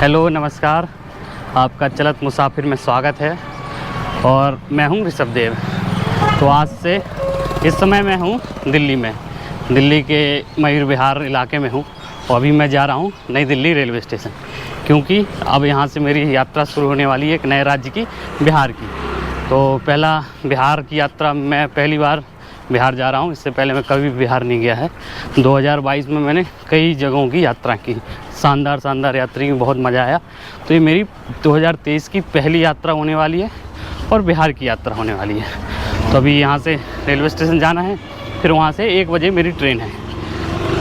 Hello नमस्कार, आपका चलत मुसाफिर में स्वागत है और मैं हूं ऋषभदेव। तो आज से इस समय मैं हूं दिल्ली के मयूर विहार इलाके में हूं और अभी मैं जा रहा हूं नई दिल्ली रेलवे स्टेशन, क्योंकि अब यहां से मेरी यात्रा शुरू होने वाली है एक नए राज्य की, बिहार की। तो पहला बिहार की यात्रा, मैं पहली बार बिहार जा रहा हूं, इससे पहले मैं कभी बिहार नहीं गया है। 2022 में मैंने कई जगहों की यात्रा की, शानदार यात्रा की, बहुत मज़ा आया। तो ये मेरी 2023 की पहली यात्रा होने वाली है और बिहार की यात्रा होने वाली है। तो अभी यहाँ से रेलवे स्टेशन जाना है, फिर वहाँ से 1 बजे मेरी ट्रेन है।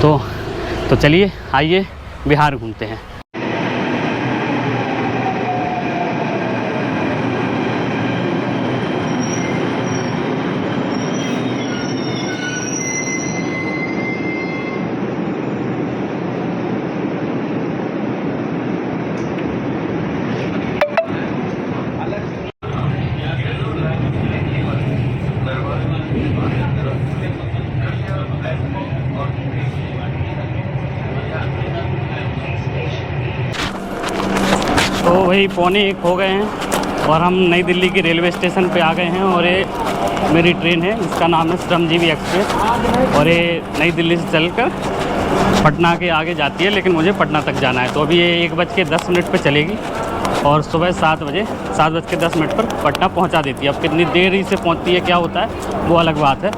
तो चलिए आइए बिहार घूमते हैं। तो वही 12:45 हो गए हैं और हम नई दिल्ली के रेलवे स्टेशन पे आ गए हैं और ये मेरी ट्रेन है, इसका नाम है श्रमजीवी एक्सप्रेस और ये नई दिल्ली से चलकर पटना के आगे जाती है, लेकिन मुझे पटना तक जाना है। तो अभी ये 1:10 पे चलेगी और सुबह 7:10 पर पटना पहुंचा देती है। अब कितनी देरी से पहुंचती है, क्या होता है, वो अलग बात है।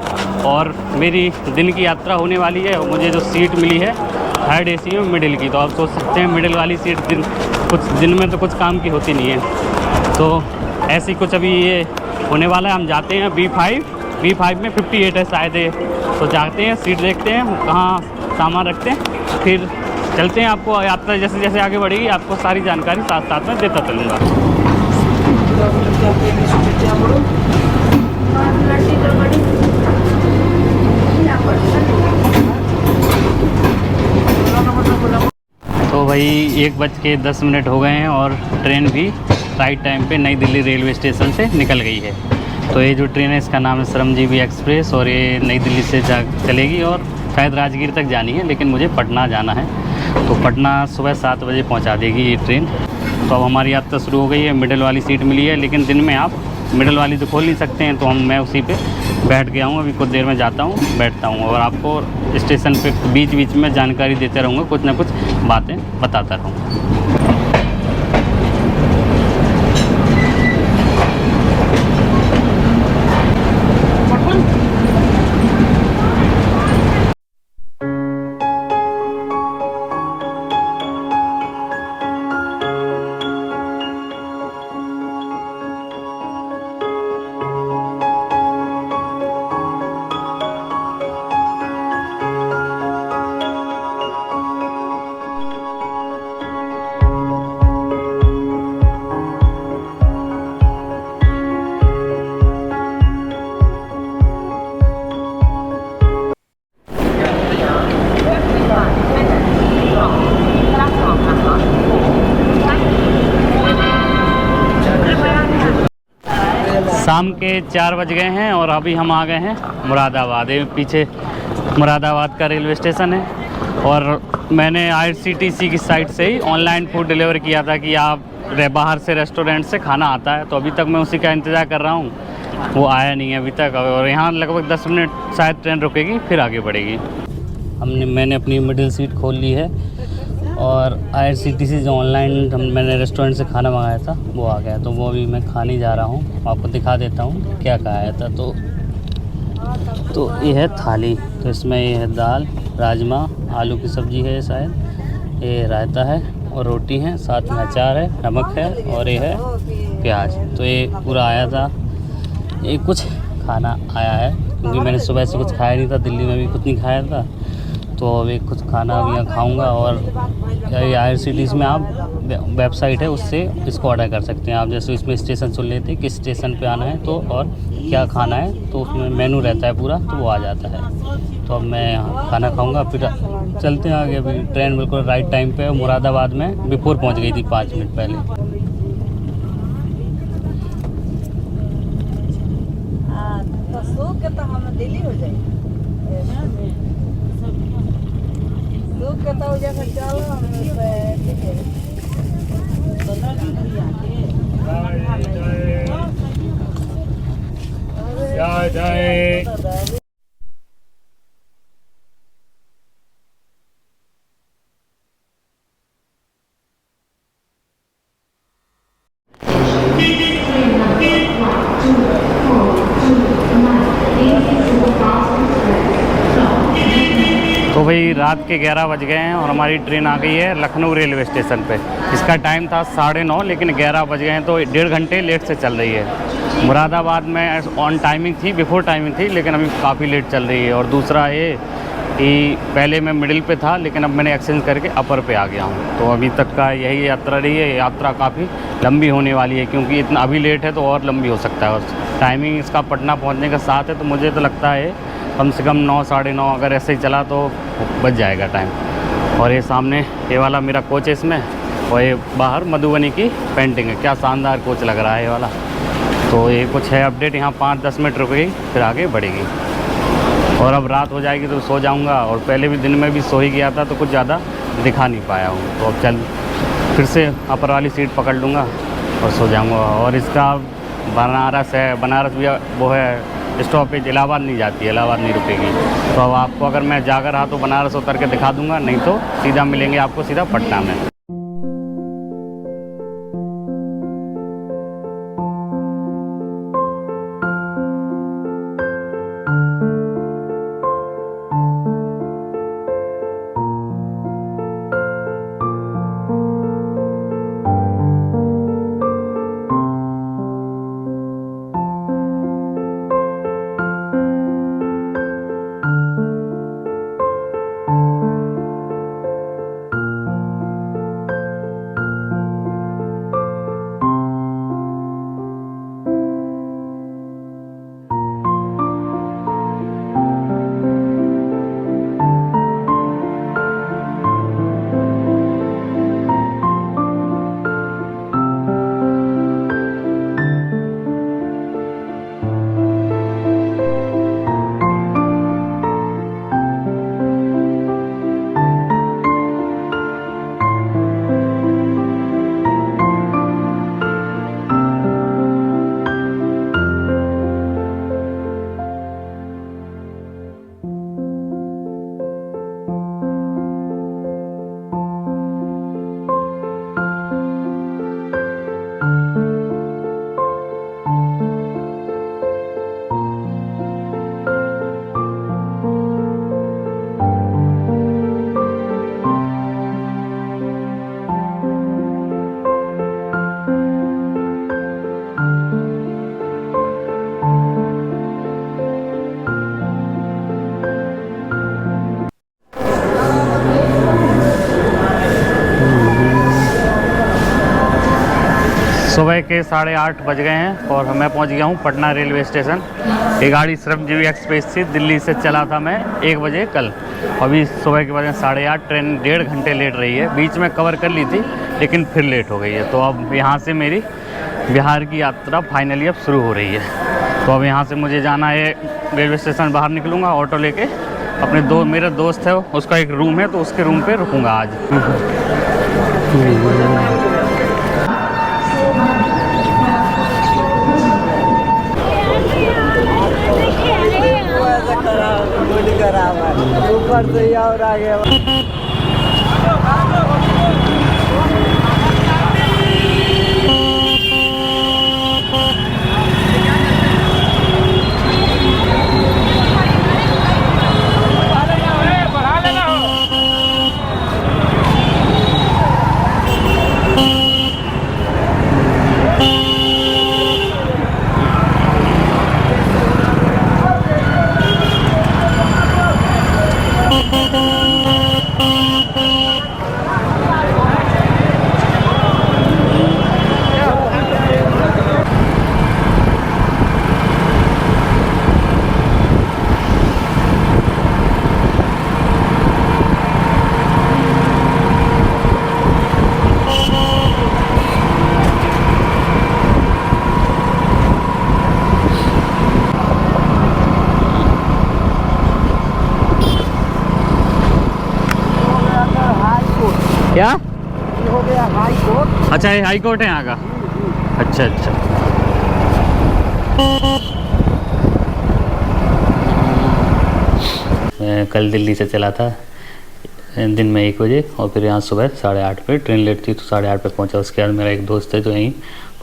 और मेरी दिन की यात्रा होने वाली है और मुझे जो सीट मिली है थर्ड AC में मिडिल की। तो आप सोच सकते हैं मिडिल वाली सीट कुछ दिन में तो कुछ काम की होती नहीं है। तो ऐसी कुछ अभी ये होने वाला है। हम जाते हैं B5 में 58 है शायद ये। तो जाते हैं, सीट देखते हैं कहाँ सामान रखते हैं, फिर चलते हैं। आपको यात्रा जैसे जैसे आगे बढ़ेगी आपको सारी जानकारी साथ साथ में देता चलूँगा। तो भाई 1:10 हो गए हैं और ट्रेन भी राइट टाइम पे नई दिल्ली रेलवे स्टेशन से निकल गई है। तो ये जो ट्रेन है इसका नाम है श्रमजीवी एक्सप्रेस और ये नई दिल्ली से चलेगी और शायद राजगीर तक जानी है, लेकिन मुझे पटना जाना है। तो पटना सुबह 7 बजे पहुंचा देगी ये ट्रेन। तो अब हमारी यात्रा शुरू हो गई है। मिडिल वाली सीट मिली है, लेकिन दिन में आप मिडिल वाली तो खोल नहीं सकते हैं। तो मैं उसी पे बैठ गया हूँ। अभी कुछ देर में जाता हूँ, बैठता हूँ और आपको स्टेशन पे बीच बीच में जानकारी देते रहूँगा, कुछ ना कुछ बातें बताता रहूँगा। शाम के 4 बज गए हैं और अभी हम आ गए हैं मुरादाबाद। ये पीछे मुरादाबाद का रेलवे स्टेशन है और मैंने IRCTC की साइट से ही ऑनलाइन फूड डिलीवर किया था कि आप बाहर से रेस्टोरेंट से खाना आता है। तो अभी तक मैं उसी का इंतज़ार कर रहा हूँ, वो आया नहीं है अभी तक। और यहाँ लगभग 10 मिनट शायद ट्रेन रुकेगी, फिर आगे बढ़ेगी। मैंने अपनी मिडिल सीट खोल ली है और IRCTC जो ऑनलाइन मैंने रेस्टोरेंट से खाना मंगाया था वो आ गया। तो वो अभी मैं खाने जा रहा हूँ, आपको दिखा देता हूँ क्या खाया था। तो ये है थाली। तो इसमें ये है दाल, राजमा, आलू की सब्ज़ी है शायद, ये रायता है और रोटी है, साथ में अचार है, नमक है और ये है प्याज। तो ये पूरा आया था। ये कुछ खाना आया है क्योंकि मैंने सुबह से कुछ खाया नहीं था, दिल्ली में भी कुछ नहीं खाया था। तो अभी कुछ खाना भी यहाँ खाऊँगा। और IRCTC में आप वेबसाइट है, उससे इसको ऑर्डर कर सकते हैं। आप जैसे इसमें स्टेशन चुन लेते हैं किस स्टेशन पे आना है तो और क्या खाना है, तो उसमें मेनू रहता है पूरा, तो वो आ जाता है। तो अब मैं यहाँ खाना खाऊँगा, फिर चलते हैं आगे। अभी ट्रेन बिल्कुल राइट टाइम पे मुरादाबाद में बिफोर पहुँच गई थी 5 मिनट पहले। भाई रात के 11 बज गए हैं और हमारी ट्रेन आ गई है लखनऊ रेलवे स्टेशन पे। इसका टाइम था 9:30, लेकिन 11 बज गए हैं तो 1.5 घंटे लेट से चल रही है। मुरादाबाद में ऑन टाइमिंग थी, बिफोर टाइमिंग थी, लेकिन अभी काफ़ी लेट चल रही है। और दूसरा ये कि पहले मैं मिडिल पे था, लेकिन अब मैंने एक्सचेंज करके अपर पे आ गया हूँ। तो अभी तक का यही यात्रा रही है। यात्रा काफ़ी लंबी होने वाली है, क्योंकि इतना अभी लेट है तो और लंबी हो सकता है। और टाइमिंग इसका पटना पहुँचने का 7 है, तो मुझे तो लगता है कम से कम 9 साढ़े 9 अगर ऐसे ही चला तो बच जाएगा टाइम। और ये सामने ये वाला मेरा कोच है इसमें, और ये बाहर मधुबनी की पेंटिंग है। क्या शानदार कोच लग रहा है ये वाला। तो ये कुछ है अपडेट। यहाँ 5-10 मिनट रुकेगी, फिर आगे बढ़ेगी। और अब रात हो जाएगी तो सो जाऊंगा। और पहले भी दिन में भी सो ही गया था, तो कुछ ज़्यादा दिखा नहीं पाया हूँ। तो अब चल फिर से अपर वाली सीट पकड़ लूँगा और सो जाऊँगा। और इसका बनारस है, बनारस भी वो है स्टॉपेज, इलाहाबाद नहीं जाती है, इलाहाबाद नहीं रुकेगी। तो अब आपको अगर मैं जाकर रहा तो बनारस उतर के दिखा दूँगा, नहीं तो सीधा मिलेंगे आपको सीधा पटना में। सुबह के 8:30 बज गए हैं और मैं पहुंच गया हूं पटना रेलवे स्टेशन। ये गाड़ी श्रमजीवी एक्सप्रेस थी, दिल्ली से चला था मैं 1 बजे कल। अभी सुबह के बजे 8:30, ट्रेन 1.5 घंटे लेट रही है। बीच में कवर कर ली थी, लेकिन फिर लेट हो गई है। तो अब यहाँ से मेरी बिहार की यात्रा फाइनली अब शुरू हो रही है। तो अब यहाँ से मुझे जाना है रेलवे स्टेशन, बाहर निकलूँगा ऑटो लेके। अपने मेरा दोस्त है, उसका एक रूम है, तो उसके रूम पे रुकूँगा आज। ऊपर से ही और आ गया। क्या ये हो गया हाई कोर्ट। अच्छा, ये हाई कोर्ट है यहाँ का। अच्छा अच्छा। मैं कल दिल्ली से चला था दिन में 1 बजे, और फिर यहाँ सुबह 8:30 पे ट्रेन लेट थी, तो 8:30 पे पहुँचा। उसके बाद मेरा एक दोस्त है जो यहीं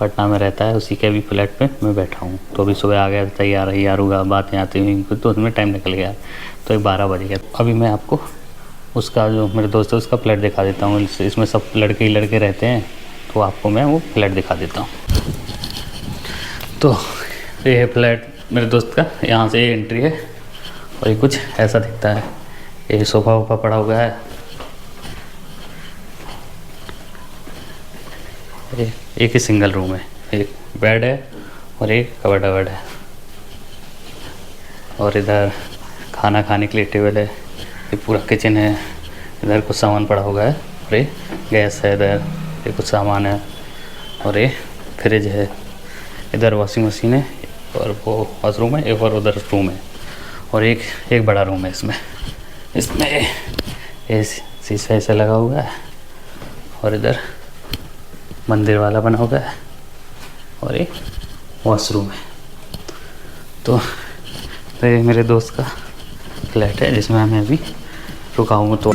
पटना में रहता है, उसी के भी फ्लैट पे मैं बैठा हूँ। तो अभी सुबह आ गया, तैयार होगा, बातें आती हुई, तो उसमें टाइम निकल गया, तो 12 बज गया। अभी मैं आपको उसका जो मेरे दोस्त है उसका फ्लैट दिखा देता हूँ। इसमें सब लड़के ही लड़के रहते हैं, तो आपको मैं वो फ्लैट दिखा देता हूँ। तो ये है फ्लैट मेरे दोस्त का, यहाँ से ये एंट्री है और ये कुछ ऐसा दिखता है। ये सोफ़ा वोफा पड़ा हुआ है, एक ही सिंगल रूम है, एक बेड है और एक कबर्ड वबर्ड है। और इधर खाना खाने के लिए टेबल है, ये पूरा किचन है। इधर कुछ सामान पड़ा हुआ है और ये गैस है, इधर ये कुछ सामान है और ये फ्रिज है। इधर वॉशिंग मशीन है और वो वॉशरूम है, एक और उधर रूम है और एक बड़ा रूम है। इसमें ये शीशा ऐसा लगा हुआ है और इधर मंदिर वाला बना हुआ है और एक वॉशरूम है। तो ये मेरे दोस्त का फ्लैट है जिसमें मैं अभी रुका हूँ। तो